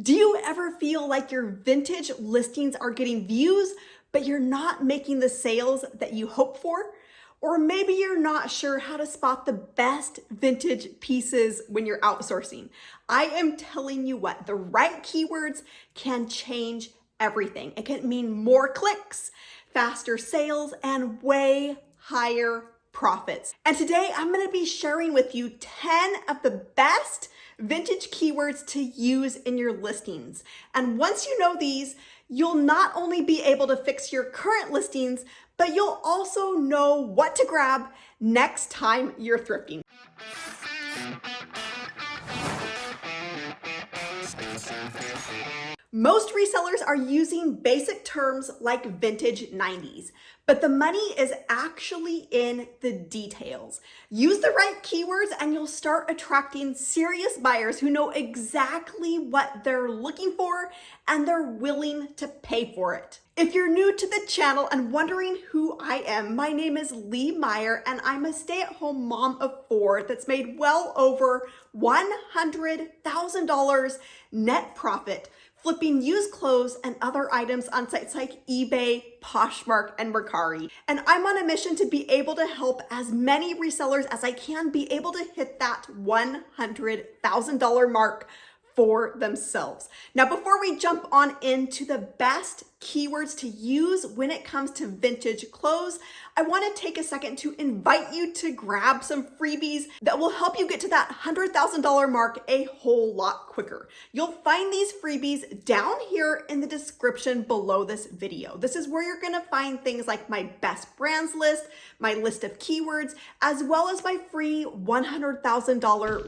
Do you ever feel like your vintage listings are getting views, but you're not making the sales that you hope for? Or maybe you're not sure how to spot the best vintage pieces when you're outsourcing. I am telling you what, the right keywords can change everything. It can mean more clicks, faster sales, and way higher profits. And today I'm going to be sharing with you 10 of the best vintage keywords to use in your listings. And once you know these, you'll not only be able to fix your current listings, but you'll also know what to grab next time you're thrifting. Most resellers are using basic terms like vintage 90s, but the money is actually in the details. Use the right keywords and you'll start attracting serious buyers who know exactly what they're looking for and they're willing to pay for it. If you're new to the channel and wondering who I am, my name is Lee Meyer and I'm a stay-at-home mom of 4 that's made well over $100,000 net profit flipping used clothes and other items on sites like eBay, Poshmark, and Mercari. And I'm on a mission to be able to help as many resellers as I can be able to hit that $100,000 mark for themselves. Now, before we jump on into the best keywords to use when it comes to vintage clothes, I want to take a second to invite you to grab some freebies that will help you get to that $100,000 mark a whole lot quicker. You'll find these freebies down here in the description below this video. This is where you're going to find things like my best brands list, my list of keywords, as well as my free $100,000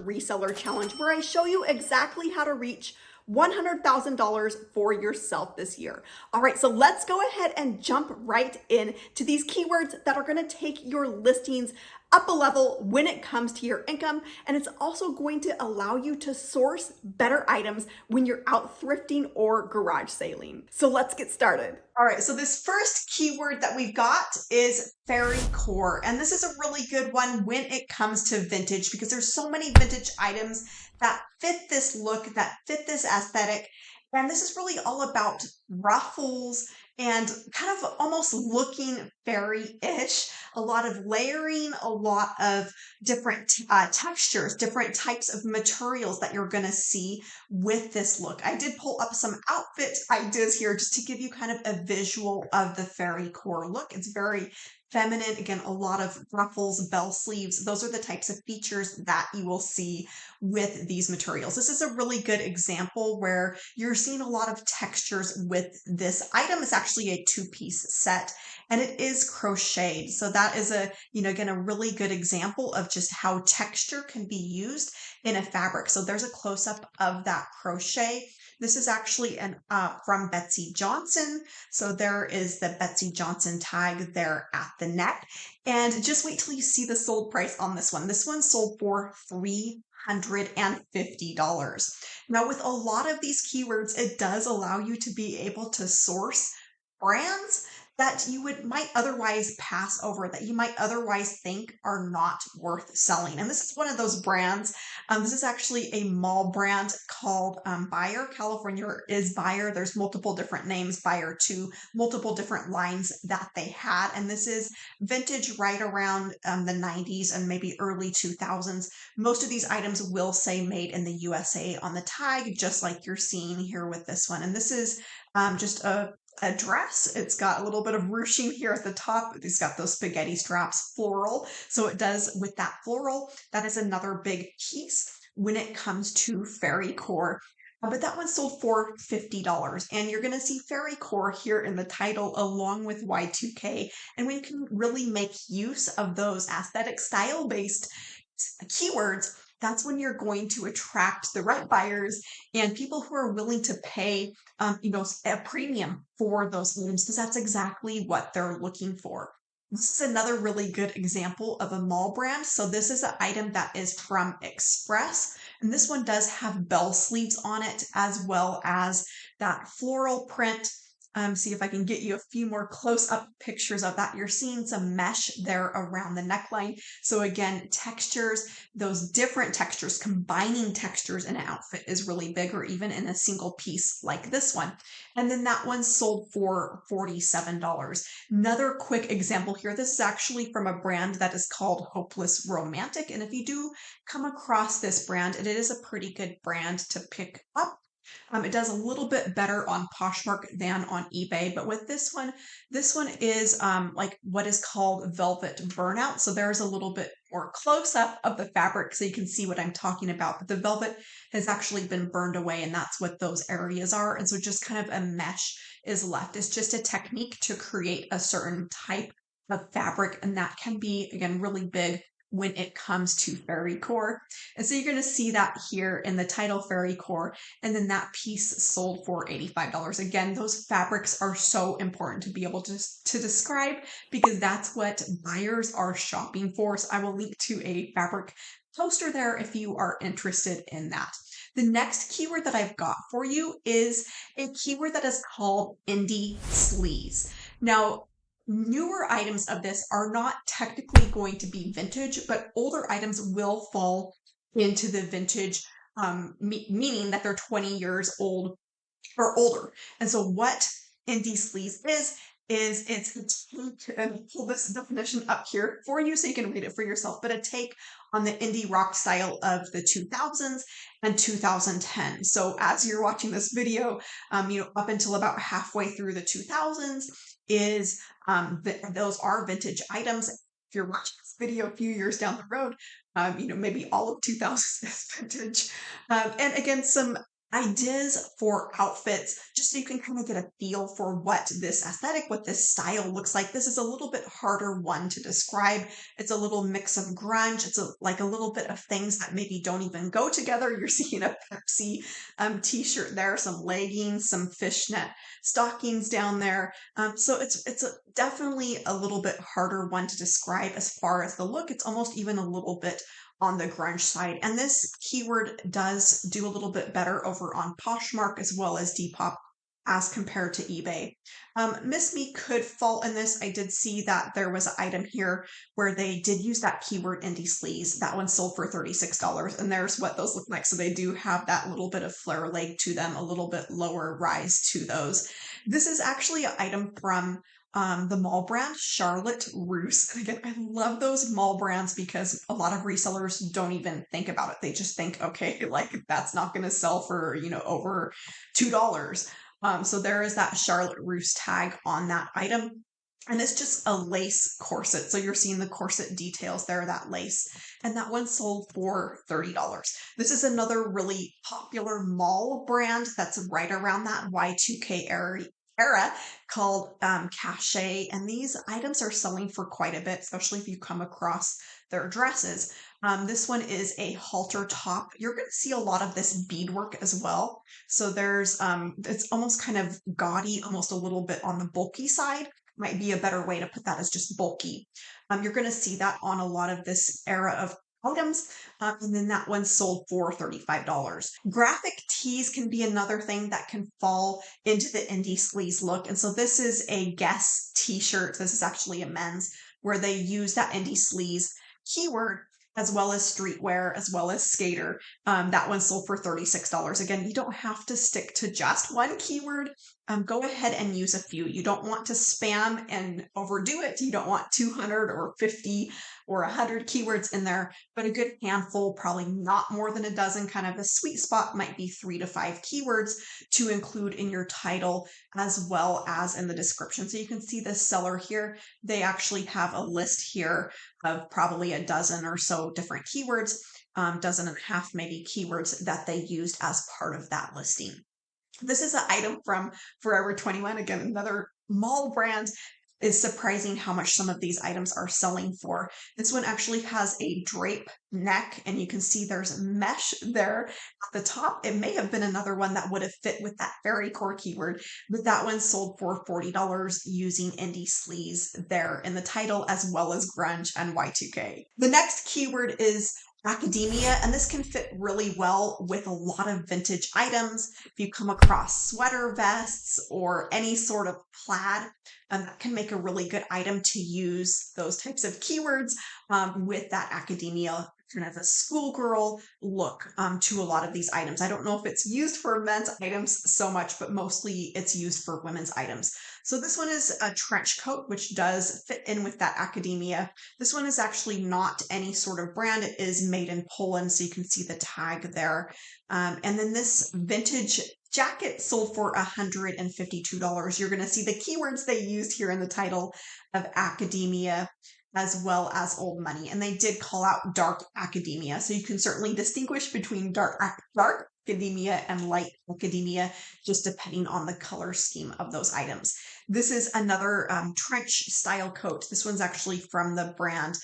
reseller challenge where I show you exactly how to reach $100,000 for yourself this year. All right, so let's go ahead and jump right in to these keywords that are going to take your listings up a level when it comes to your income. And it's also going to allow you to source better items when you're out thrifting or garage sailing. So let's get started. All right, so this first keyword that we've got is fairy core. And this is a really good one when it comes to vintage because there's so many vintage items that fit this look, that fit this aesthetic. And this is really all about ruffles and kind of almost looking fairy-ish, a lot of layering, a lot of different textures, different types of materials that you're going to see with this look. I did pull up some outfit ideas here just to give you kind of a visual of the fairy core look. It's very feminine. Again, a lot of ruffles, bell sleeves. Those are the types of features that you will see with these materials. This is a really good example where you're seeing a lot of textures with this item. It's actually a 2-piece set and it is crocheted. So that is again, a really good example of just how texture can be used in a fabric. So there's a close-up of that crochet. This is actually from Betsy Johnson. So there is the Betsy Johnson tag there at the neck. And just wait till you see the sold price on this one. This one sold for $350. Now, with a lot of these keywords, it does allow you to be able to source brands that you might otherwise pass over, that you might otherwise think are not worth selling. And this is one of those brands. This is actually a mall brand called Buyer. California is Buyer. There's multiple different names, Buyer 2, multiple different lines that they had. And this is vintage right around the 90s and maybe early 2000s. Most of these items will say made in the USA on the tag, just like you're seeing here with this one. And this is just a dress. It's got a little bit of ruching here at the top. It's got those spaghetti straps, floral. So it does with that floral. That is another big piece when it comes to fairy core. But that one sold for $50. And you're going to see fairy core here in the title along with Y2K. And we can really make use of those aesthetic style-based keywords. That's when you're going to attract the right buyers and people who are willing to pay, a premium for those items because that's exactly what they're looking for. This is another really good example of a mall brand. So this is an item that is from Express, and this one does have bell sleeves on it as well as that floral print. See if I can get you a few more close-up pictures of that. You're seeing some mesh there around the neckline. So again, textures, those different textures, combining textures in an outfit is really big, or even in a single piece like this one. And then that one sold for $47. Another quick example here. This is actually from a brand that is called Hopeless Romantic. And if you do come across this brand, it is a pretty good brand to pick up. It does a little bit better on Poshmark than on eBay, but with this one is like what is called velvet burnout. So there's a little bit more close up of the fabric so you can see what I'm talking about. But the velvet has actually been burned away, and that's what those areas are. And so just kind of a mesh is left. It's just a technique to create a certain type of fabric, and that can be, again, really big when it comes to Fairy Core. And so you're going to see that here in the title, Fairy Core, and then that piece sold for $85. Again, those fabrics are so important to be able to describe, because that's what buyers are shopping for. So I will link to a fabric poster there if you are interested in that. The next keyword that I've got for you is a keyword that is called indie sleaze. Now, newer items of this are not technically going to be vintage, but older items will fall into the vintage, meaning that they're 20 years old or older. And so what indie sleaze is it's a take, and I'll pull this definition up here for you so you can read it for yourself, but a take on the indie rock style of the 2000s and 2010. So as you're watching this video, up until about halfway through the 2000s is those are vintage items. If you're watching this video a few years down the road, maybe all of 2000s is vintage. And again, some ideas for outfits, just so you can kind of get a feel for what this aesthetic, what this style looks like. This is a little bit harder one to describe. It's a little mix of grunge. It's like a little bit of things that maybe don't even go together. You're seeing a Pepsi t-shirt there, some leggings, some fishnet stockings down there. So it's definitely a little bit harder one to describe as far as the look. It's almost even a little bit on the grunge side. And this keyword does do a little bit better over on Poshmark as well as Depop as compared to eBay. Miss Me could fall in this. I did see that there was an item here where they did use that keyword indie sleaze. That one sold for $36, and there's what those look like. So they do have that little bit of flare leg to them, a little bit lower rise to those. This is actually an item from the mall brand, Charlotte Russe. And again, I love those mall brands because a lot of resellers don't even think about it. They just think, okay, like that's not going to sell for, over $2. So there is that Charlotte Russe tag on that item. And it's just a lace corset. So you're seeing the corset details there, that lace. And that one sold for $30. This is another really popular mall brand that's right around that Y2K era called Cachet, and these items are selling for quite a bit, especially if you come across their dresses. This one is a halter top. You're going to see a lot of this beadwork as well. So there's it's almost kind of gaudy, almost a little bit on the bulky side. Might be a better way to put that, as just bulky. You're going to see that on a lot of this era of items, and then that one sold for $35. Graphic tees can be another thing that can fall into the indie sleaze look. And so this is a Guess t-shirt. This is actually a men's, where they use that indie sleaze keyword as well as streetwear, as well as skater. That one sold for $36. Again, you don't have to stick to just one keyword. Go ahead and use a few. You don't want to spam and overdo it. You don't want 200 or 50 or 100 keywords in there, but a good handful, probably not more than a dozen. Kind of a sweet spot might be 3 to 5 keywords to include in your title as well as in the description. So you can see the seller here. They actually have a list here of probably a dozen or so different keywords, dozen and a half maybe keywords that they used as part of that listing. This is an item from Forever 21. Again, another mall brand. Is surprising how much some of these items are selling for. This one actually has a drape neck, and you can see there's mesh there at the top. It may have been another one that would have fit with that Fairy Core keyword, but that one sold for $40 using indie sleaze there in the title, as well as grunge and Y2K. The next keyword is academia, and this can fit really well with a lot of vintage items. If you come across sweater vests or any sort of plaid, that can make a really good item to use those types of keywords with that academia kind of a schoolgirl look to a lot of these items. I don't know if it's used for men's items so much, but mostly it's used for women's items. So this one is a trench coat, which does fit in with that academia. This one is actually not any sort of brand. It is made in Poland, so you can see the tag there. And then this vintage jacket sold for $152. You're going to see the keywords they used here in the title of academia as well as old money. And they did call out dark academia. So you can certainly distinguish between dark academia and light academia, just depending on the color scheme of those items. This is another trench style coat. This one's actually from the brand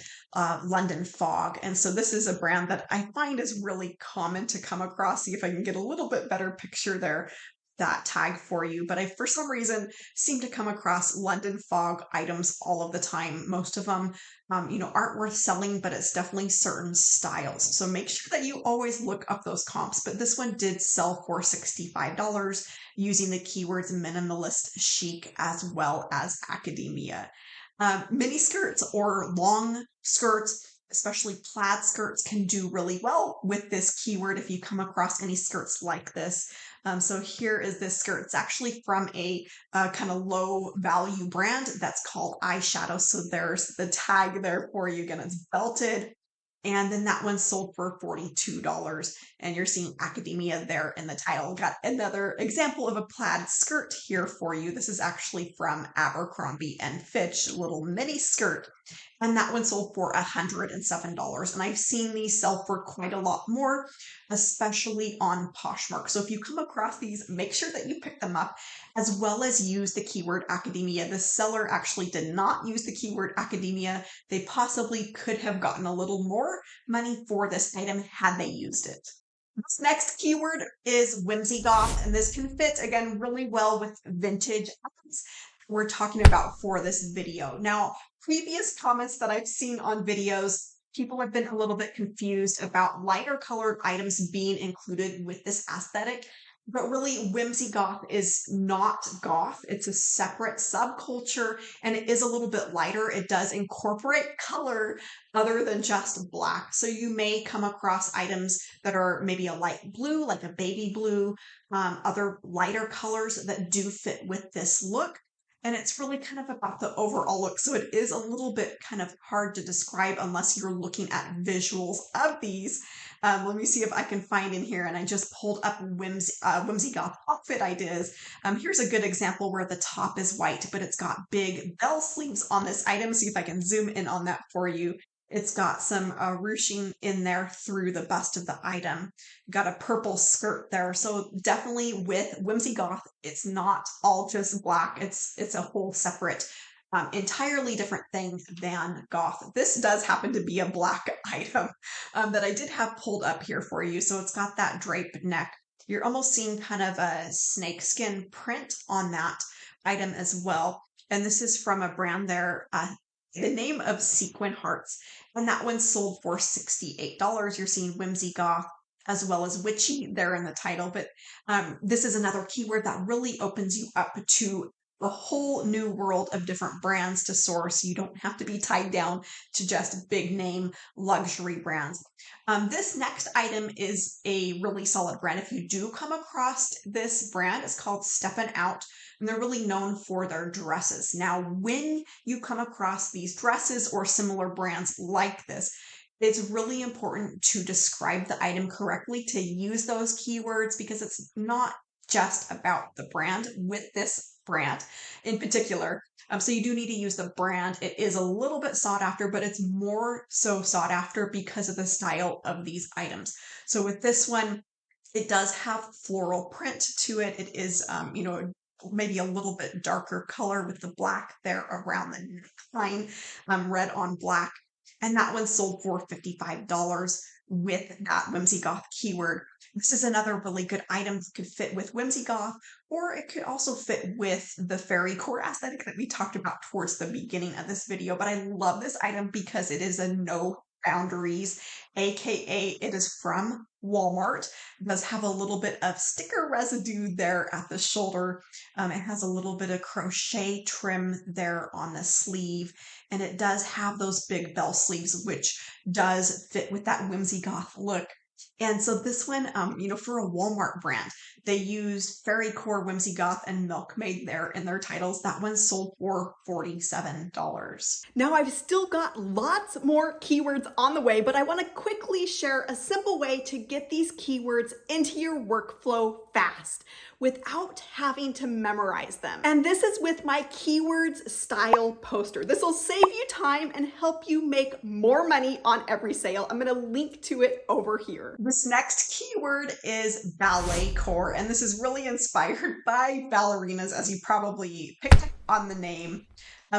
London Fog. And so this is a brand that I find is really common to come across. See if I can get a little bit better picture there, that tag for you. But I, for some reason, seem to come across London Fog items all of the time. Most of them, aren't worth selling, but it's definitely certain styles. So make sure that you always look up those comps. But this one did sell for $65 using the keywords minimalist, chic, as well as academia. Mini skirts or long skirts, especially plaid skirts, can do really well with this keyword if you come across any skirts like this. So here is this skirt. It's actually from a kind of low value brand that's called Eyeshadow. So there's the tag there for you. Again, it's belted. And then that one sold for $42. And you're seeing academia there in the title. Got another example of a plaid skirt here for you. This is actually from Abercrombie and Fitch, a little mini skirt. And that one sold for $107. And I've seen these sell for quite a lot more, especially on Poshmark. So if you come across these, make sure that you pick them up, as well as use the keyword academia. The seller actually did not use the keyword academia. They possibly could have gotten a little more money for this item had they used it. This next keyword is Whimsy Goth, and this can fit, again, really well with vintage items we're talking about for this video. Now, previous comments that I've seen on videos, people have been a little bit confused about lighter colored items being included with this aesthetic. But really, Whimsy Goth is not goth. It's a separate subculture, and it is a little bit lighter. It does incorporate color other than just black. So you may come across items that are maybe a light blue, like a baby blue, other lighter colors that do fit with this look. And it's really kind of about the overall look. So it is a little bit kind of hard to describe unless you're looking at visuals of these. Let me see if I can find in here. And I just pulled up Whimsy Goth outfit ideas. Here's a good example where the top is white, but it's got big bell sleeves on this item. See if I can zoom in on that for you. It's got some ruching in there through the bust of the item. Got a purple skirt there. So definitely with Whimsy Goth, it's not all just black. It's a whole separate, entirely different thing than goth. This does happen to be a black item that I did have pulled up here for you. So it's got that draped neck. You're almost seeing kind of a snakeskin print on that item as well. And this is from a brand there, the name of Sequin Hearts, and that one sold for $68. You're seeing Whimsy Goth as well as witchy there in the title, but this is another keyword that really opens you up to a whole new world of different brands to source. You don't have to be tied down to just big name luxury brands. This next item is a really solid brand. If you do come across this brand, it's called Steppin' Out, and they're really known for their dresses. Now, when you come across these dresses or similar brands like this, it's really important to describe the item correctly, to use those keywords, because it's not just about the brand with this brand in particular. So you do need to use the brand. It is a little bit sought after, but it's more so sought after because of the style of these items. So with this one, it does have floral print to it. It is, maybe a little bit darker color with the black there around the neckline, red on black. And that one sold for $55 with that Whimsy Goth keyword. This is another really good item that could fit with Whimsy Goth, or it could also fit with the Fairy Core aesthetic that we talked about towards the beginning of this video. But I love this item because it is a no Boundaries, aka it is from Walmart. It does have a little bit of sticker residue there at the shoulder. It has a little bit of crochet trim there on the sleeve, and it does have those big bell sleeves, which does fit with that Whimsy Goth look. And so this one, for a Walmart brand, they use Fairy Core, Whimsy Goth, and Milkmaid there in their titles. That one sold for $47. Now I've still got lots more keywords on the way, but I want to quickly share a simple way to get these keywords into your workflow fast without having to memorize them. And this is with my keywords style poster. This will save you time and help you make more money on every sale. I'm going to link to it over here. This next keyword is Ballet Core, and this is really inspired by ballerinas, as you probably picked up on the name.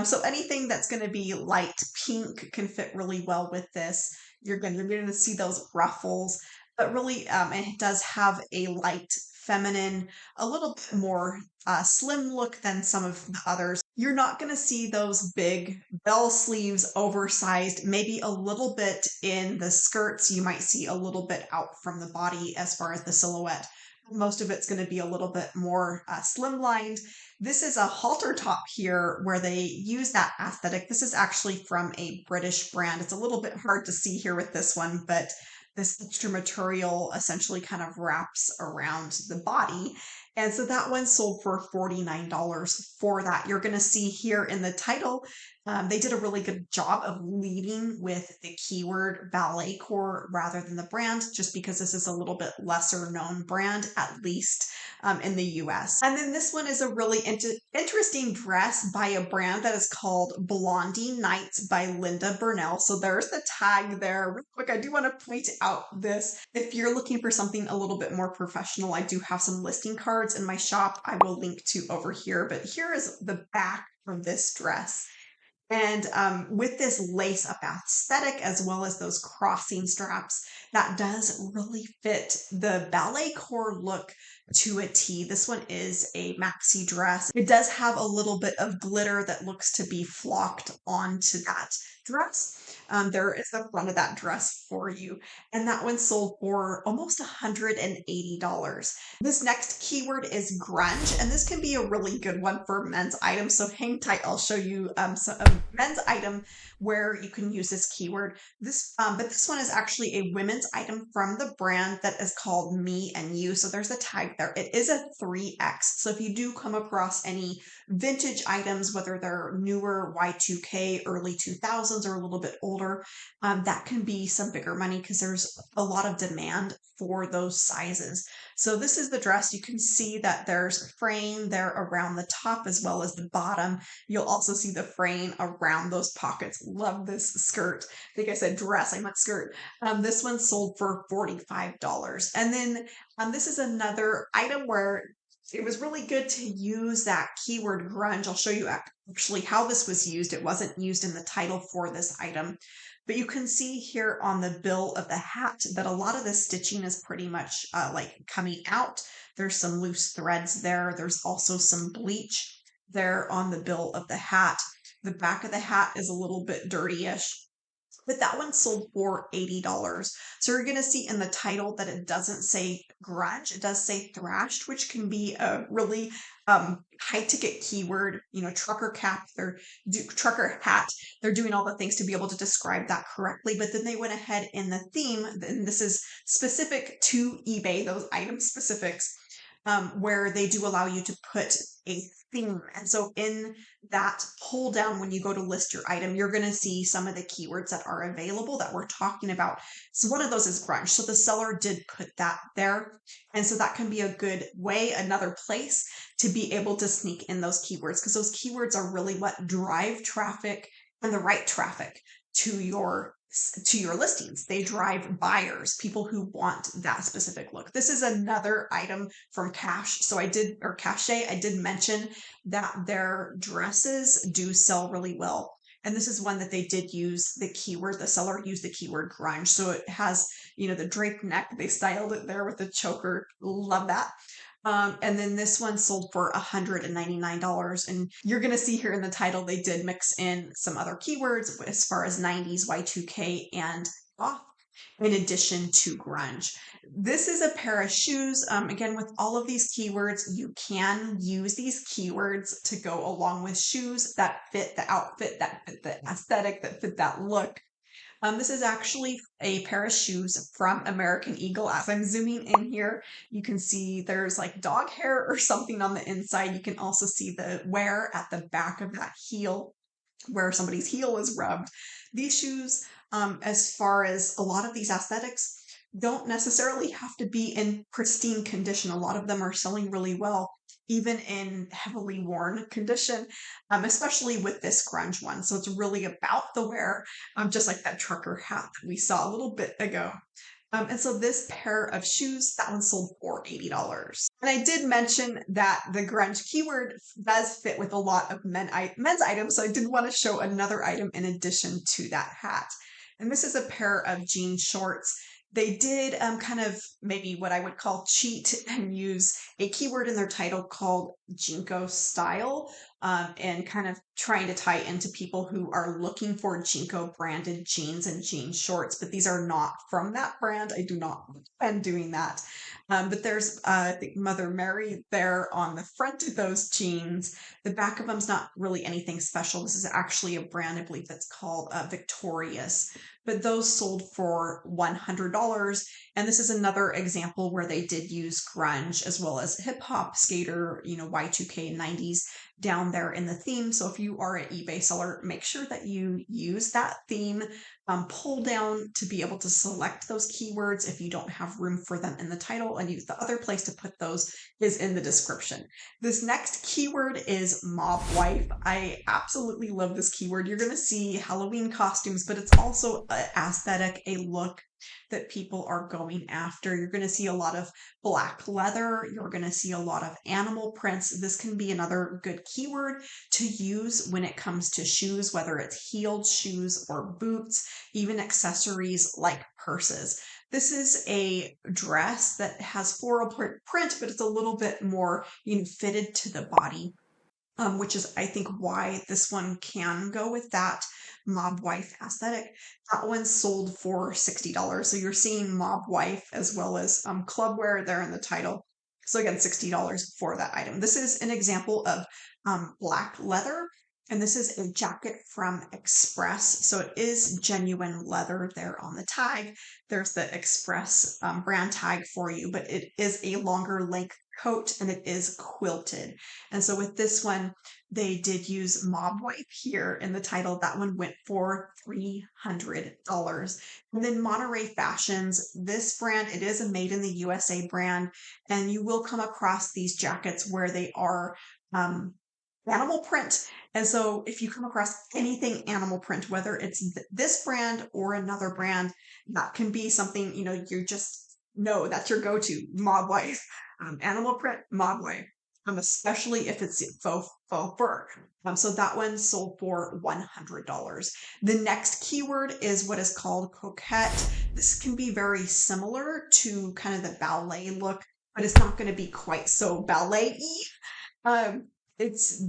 So anything that's going to be light pink can fit really well with this. You're going to see those ruffles, but really it does have a light feminine, a little bit more slim look than some of the others. You're not going to see those big bell sleeves, oversized, maybe a little bit in the skirts. You might see a little bit out from the body as far as the silhouette. Most of it's going to be a little bit more slimlined. This is a halter top here where they use that aesthetic. This is actually from a British brand. It's a little bit hard to see here with this one, but this extra material essentially kind of wraps around the body. And so that one sold for $49 for that. You're going to see here in the title, they did a really good job of leading with the keyword Ballet Core rather than the brand, just because this is a little bit lesser known brand, at least in the US. And then this one is a really interesting dress by a brand that is called Blondie Nights by Linda Burnell. So there's the tag there. Real quick, I do want to point out this. If you're looking for something a little bit more professional, I do have some listing cards in my shop I will link to over here. But here is the back of this dress. And with this lace up aesthetic, as well as those crossing straps, that does really fit the Ballet Core look to a T. This one is a maxi dress. It does have a little bit of glitter that looks to be flocked onto that dress. There is the front of that dress for you. And that one sold for almost $180. This next keyword is grunge, and this can be a really good one for men's items. So hang tight. I'll show you a men's item where you can use this keyword. But this one is actually a women's item from the brand that is called Me and You. So there's a tag there. It is a 3X. So if you do come across any vintage items, whether they're newer Y2K, early 2000s, or a little bit older, that can be some bigger money because there's a lot of demand for those sizes. So this is the dress. You can see that there's fraying there around the top as well as the bottom. You'll also see the fraying around those pockets. Love this skirt. I think I said dress, I meant skirt. This one sold for $45. And then this is another item where it was really good to use that keyword grunge. I'll show you actually how this was used. It wasn't used in the title for this item, but you can see here on the bill of the hat that a lot of the stitching is pretty much like coming out. There's some loose threads there. There's also some bleach there on the bill of the hat. The back of the hat is a little bit dirty-ish, but that one sold for $80. So you're going to see in the title that it doesn't say grunge. It does say thrashed, which can be a really high ticket keyword. Trucker cap, trucker hat. They're doing all the things to be able to describe that correctly. But then they went ahead in the theme, and this is specific to eBay, those item specifics, where they do allow you to put a theme. And so in that pull down, when you go to list your item, you're going to see some of the keywords that are available that we're talking about. So one of those is grunge. So the seller did put that there. And so that can be a good way, another place to be able to sneak in those keywords, because those keywords are really what drive traffic and the right traffic to your listings. They drive buyers, people who want that specific look. This is another item from Cache. I did mention that their dresses do sell really well. And this is one that they did use the seller used the keyword grunge. So it has, the draped neck. They styled it there with the choker. Love that. And then this one sold for $199. And you're going to see here in the title, they did mix in some other keywords as far as 90s, Y2K, and Goth in addition to grunge. This is a pair of shoes. Again, with all of these keywords, you can use these keywords to go along with shoes that fit the outfit, that fit the aesthetic, that fit that look. This is actually a pair of shoes from American Eagle. As I'm zooming in here, you can see there's like dog hair or something on the inside. You can also see the wear at the back of that heel where somebody's heel is rubbed. These shoes, as far as a lot of these aesthetics, don't necessarily have to be in pristine condition. A lot of them are selling really well, even in heavily worn condition, especially with this grunge one. So it's really about the wear, just like that trucker hat that we saw a little bit ago. And so this pair of shoes, that one sold for $80. And I did mention that the grunge keyword does fit with a lot of men's items, so I did want to show another item in addition to that hat. And this is a pair of jean shorts. They did kind of maybe what I would call cheat and use a keyword in their title called Jinko style, and kind of trying to tie into people who are looking for Jinko branded jeans and jean shorts, but these are not from that brand. I do not recommend doing that. But there's, I think, Mother Mary there on the front of those jeans. The back of them's not really anything special. This is actually a brand, I believe, that's called Victorious. But those sold for $100. And this is another example where they did use grunge as well as hip hop, skater, Y2K 90s down there in the theme. So if you are an eBay seller, make sure that you use that theme, pull down to be able to select those keywords if you don't have room for them in the title, and use the other place to put those is in the description. This next keyword is mob wife. I absolutely love this keyword. You're going to see Halloween costumes, but it's also an aesthetic, a look that people are going after. You're going to see a lot of black leather. You're going to see a lot of animal prints. This can be another good keyword to use when it comes to shoes, whether it's heeled shoes or boots, even accessories like purses. This is a dress that has floral print, but it's a little bit more, fitted to the body, which is, I think, why this one can go with that mob wife aesthetic. That one sold for $60. So you're seeing mob wife as well as clubwear there in the title. So again, $60 for that item. This is an example of black leather. And this is a jacket from Express. So it is genuine leather there on the tag. There's the Express brand tag for you, but it is a longer length coat and it is quilted. And so with this one, they did use mob wife here in the title. That one went for $300. And then Monterey Fashions, this brand, it is a made in the USA brand, and you will come across these jackets where they are animal print. And so if you come across anything animal print, whether it's this brand or another brand, that can be something, you just know that's your go-to mob wife. Animal print, mob wife, especially if it's faux fur. So that one sold for $100. The next keyword is what is called Coquette. This can be very similar to kind of the ballet look, but it's not going to be quite so ballet-y. It's,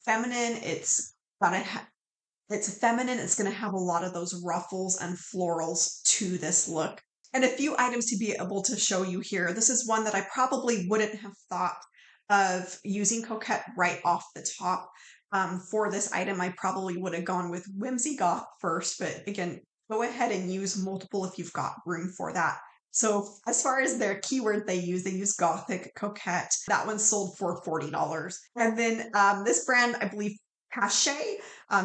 feminine. It's feminine. It's going to have a lot of those ruffles and florals to this look. And a few items to be able to show you here. This is one that I probably wouldn't have thought of using Coquette right off the top. For this item, I probably would have gone with Whimsy Goth first, but again, go ahead and use multiple if you've got room for that. So as far as their keyword they use Gothic Coquette. That one sold for $40. And then this brand, I believe, Cachet,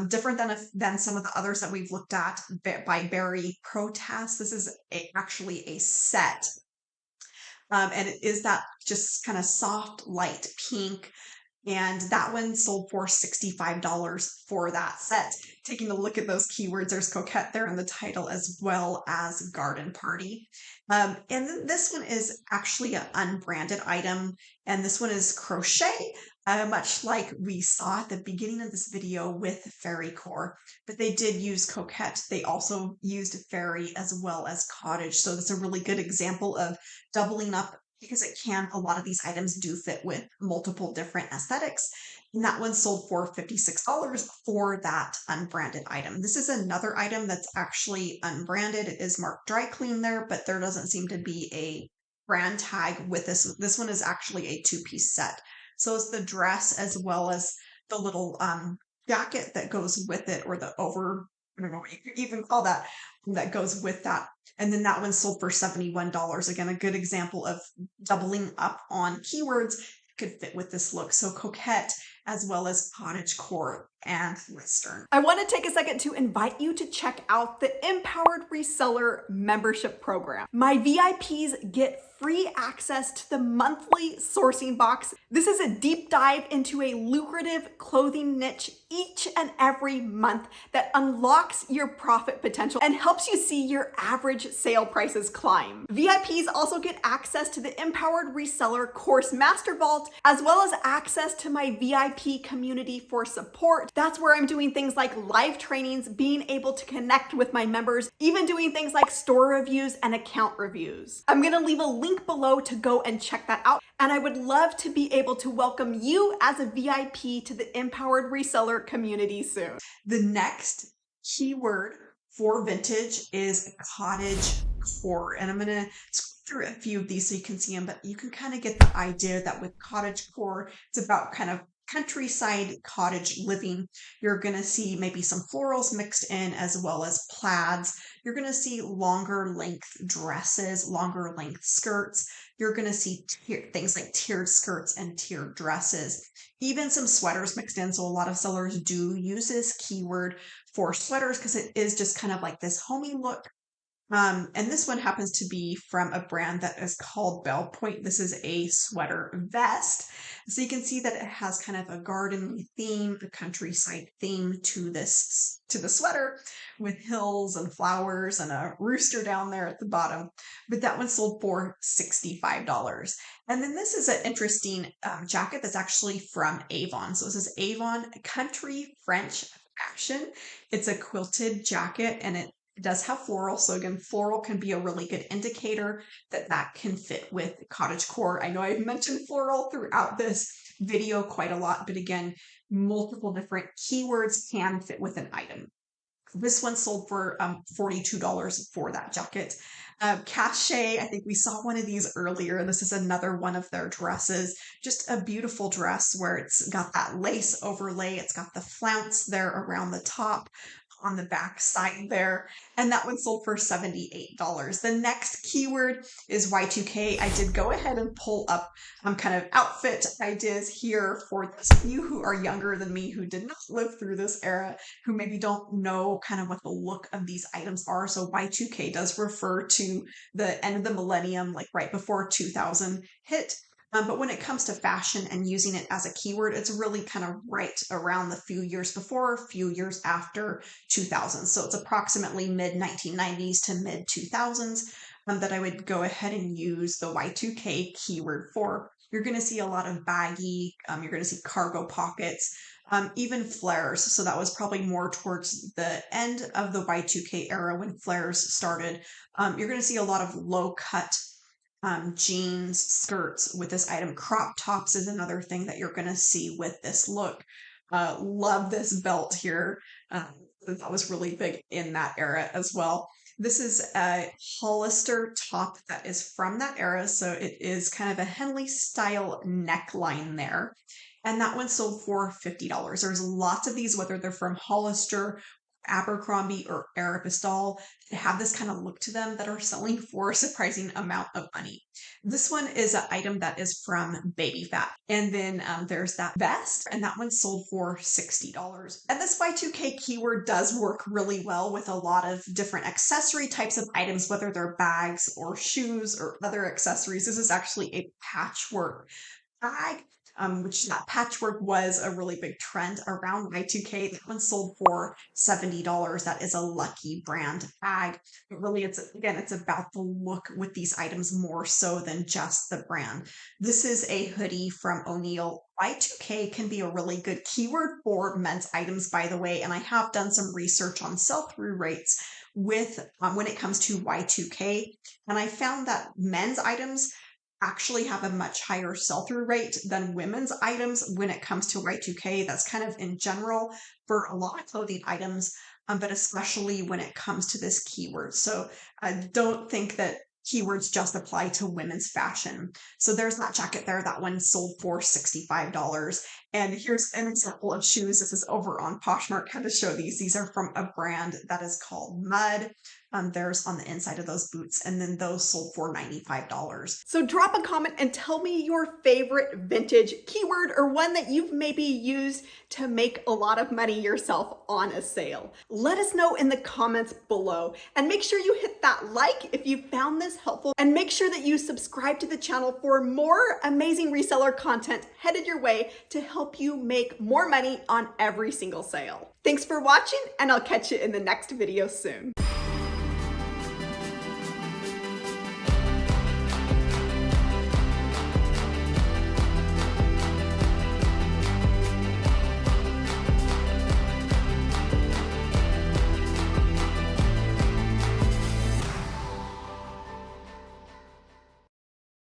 different than some of the others that we've looked at by Berry Protest. This is actually a set. And it is that just kind of soft, light pink. And that one sold for $65 for that set. Taking a look at those keywords, there's Coquette there in the title as well as Garden Party. And then this one is actually an unbranded item. And this one is crochet, much like we saw at the beginning of this video with Fairy Core. But they did use Coquette. They also used Fairy as well as Cottage. So that's a really good example of doubling up because it can, a lot of these items do fit with multiple different aesthetics. And that one sold for $56 for that unbranded item. This is another item that's actually unbranded. It is marked dry clean there, but there doesn't seem to be a brand tag with this. This one is actually a two-piece set. So it's the dress as well as the little jacket that goes with it, or the over, I don't know what you could even call that, that goes with that. And then that one sold for $71. Again, a good example of doubling up on keywords could fit with this look. So Coquette, as well as Cottage Core and Western. I want to take a second to invite you to check out the Empowered Reseller membership program. My VIPs get free access to the monthly sourcing box. This is a deep dive into a lucrative clothing niche each and every month that unlocks your profit potential and helps you see your average sale prices climb. VIPs also get access to the Empowered Reseller course Master Vault, as well as access to my VIP community for support. That's where I'm doing things like live trainings, being able to connect with my members, even doing things like store reviews and account reviews. I'm gonna leave a link below to go and check that out. And I would love to be able to welcome you as a VIP to the Empowered Reseller community soon. The next keyword for vintage is Cottage Core. And I'm going to scroll through a few of these so you can see them, but you can kind of get the idea that with Cottage Core, it's about kind of countryside cottage living. You're going to see maybe some florals mixed in, as well as plaids. You're going to see longer length dresses, longer length skirts. You're going to see things like tiered skirts and tiered dresses, even some sweaters mixed in. So a lot of sellers do use this keyword for sweaters because it is just kind of like this homey look. And this one happens to be from a brand that is called Bell Point. This is a sweater vest. So you can see that it has kind of a garden theme, a countryside theme to the sweater, with hills and flowers and a rooster down there at the bottom. But that one sold for $65. And then this is an interesting jacket that's actually from Avon. So this is Avon Country French Fashion. It's a quilted jacket, and it does have floral. So again, floral can be a really good indicator that can fit with Cottage Core. I know I've mentioned floral throughout this video quite a lot, but again, multiple different keywords can fit with an item. This one sold for $42 for that jacket. Cachet, I think we saw one of these earlier. This is another one of their dresses. Just a beautiful dress where it's got that lace overlay. It's got the flounce there around the top, on the back side there, and that one sold for $78. The next keyword is Y2K. I did go ahead and pull up kind of outfit ideas here for those of you who are younger than me, who did not live through this era, who maybe don't know kind of what the look of these items are. So Y2K does refer to the end of the millennium, like right before 2000 hit. But when it comes to fashion and using it as a keyword, it's really kind of right around the few years before, few years after 2000. So it's approximately mid 1990s to mid 2000s that I would go ahead and use the Y2K keyword for. You're going to see a lot of baggy, you're going to see cargo pockets, even flares. So that was probably more towards the end of the Y2K era when flares started. You're going to see a lot of low cut jeans, skirts with this item. Crop tops is another thing that you're going to see with this look. Love this belt here. That was really big in that era as well. This is a Hollister top that is from that era. So it is kind of a Henley style neckline there. And that one sold for $50. There's lots of these, whether they're from Hollister, Abercrombie, or Aeropostale, that have this kind of look to them that are selling for a surprising amount of money. This one is an item that is from Baby Fat. And then there's that vest, and that one sold for $60. And this Y2K keyword does work really well with a lot of different accessory types of items, whether they're bags or shoes or other accessories. This is actually a patchwork bag, which that patchwork was a really big trend around Y2K. That one sold for $70. That is a Lucky brand bag. But really, it's about the look with these items more so than just the brand. This is a hoodie from O'Neill. Y2K can be a really good keyword for men's items, by the way, and I have done some research on sell-through rates with when it comes to Y2K, and I found that men's items actually have a much higher sell-through rate than women's items when it comes to Y2K. That's kind of in general for a lot of clothing items, but especially when it comes to this keyword. So I don't think that keywords just apply to women's fashion. So there's that jacket there. That one sold for $65. And here's an example of shoes. This is over on Poshmark. How to show these. These are from a brand that is called Mud. There's on the inside of those boots, and then those sold for $95. So drop a comment and tell me your favorite vintage keyword or one that you've maybe used to make a lot of money yourself on a sale. Let us know in the comments below, and make sure you hit that like if you found this helpful, and make sure that you subscribe to the channel for more amazing reseller content headed your way to help you make more money on every single sale. Thanks for watching, and I'll catch you in the next video soon.